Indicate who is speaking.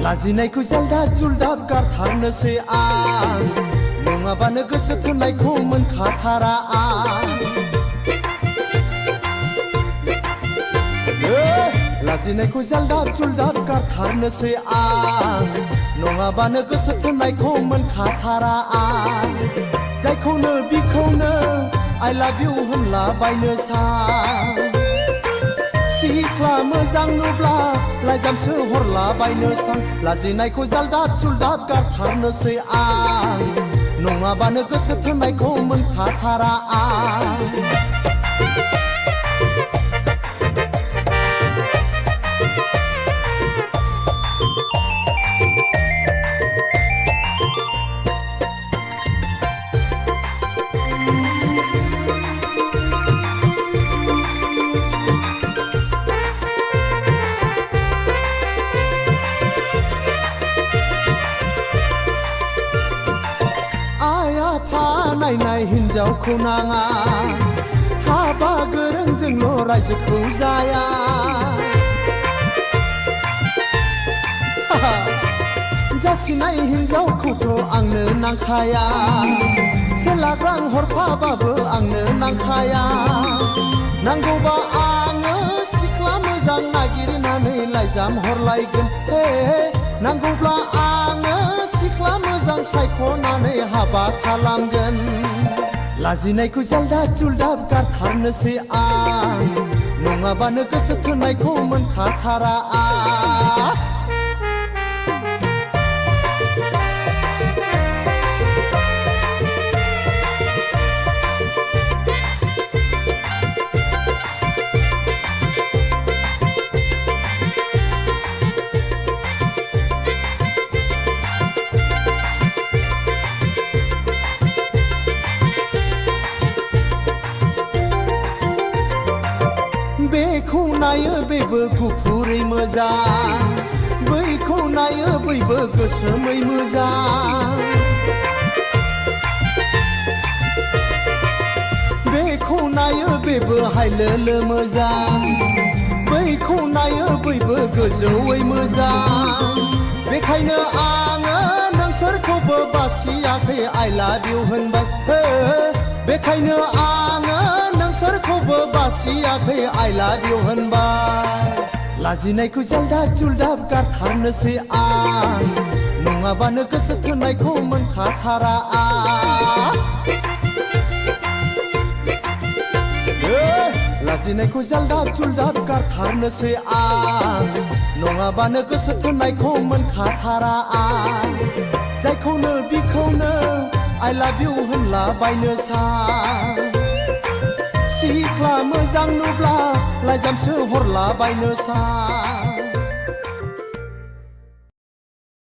Speaker 1: लाजिनायखौ जालदाब जुलदाब गारथारनोसै आं नङाबानो गोसो थोनायखौ मोनखाथारा आं लाजिनायखौ जालदाब जुलदाब गारथारनोसै आं नङाबानो गोसो थोनायखौ मोनखाथारा आं जायखौनो बिखौनो I love you होनलाबायनो सां सिख्ला मोजां नुब्ला लाइजामसो हरलाबायनो सां लाजिनायखौ जालदाब जुलदाब गारथारनोसै आं नङाबानो गोसो थोनायखौ मोनखाथारा आं नायनाय हिन्जावखौ नाङा हाबा गोरोंजोंल' रायजोखौ जाया जासिनाय हिन्जावखौथ' आंनो नांखाया सेलाग्रां हरफाबाबो आंनो नांखाया नांगौबा आङो सिख्ला मोजां नागिरनानै लाइजाम हरलायगोन नांगौब्ला आङो सिख्ला मोजां सायख'नानै हाबा खालामगोन लाजिनायखौ जालदाब जुलदाब गारथारनोसै आं नङाबानो गोसो थोनायखौ मोनखाथारा आं बेखौ नायो बेबो गुफुरै मोजां बैखौ नायो बैबो गोसोमै मोजां बेखौ नायो बेबो हायलोलो मोजां बैखौ नायो बैबो गोजौयै मोजां बेखायनो आङो नोंसोरखौबो बासियाखै I love you होनबाय बेखायनो आङो नोंसोरखौबो बासियाखै I love you होनबाय लाजिनायखौ जालदाब जुलदाब गारथारनोसै आं नङाबानो गोसो थोनायखौ मोनखाथारा आं लाजिनायखौ जालदाब जुलदाब गारथारनोसै आं नङाबानो गोसो थोनायखौ मोनखाथारा आं जायखौनो बिखौनो I love you होनलाबायनो सां सिख्ला मोजां नुब्ला लाइजामसो हरलाबायनो सां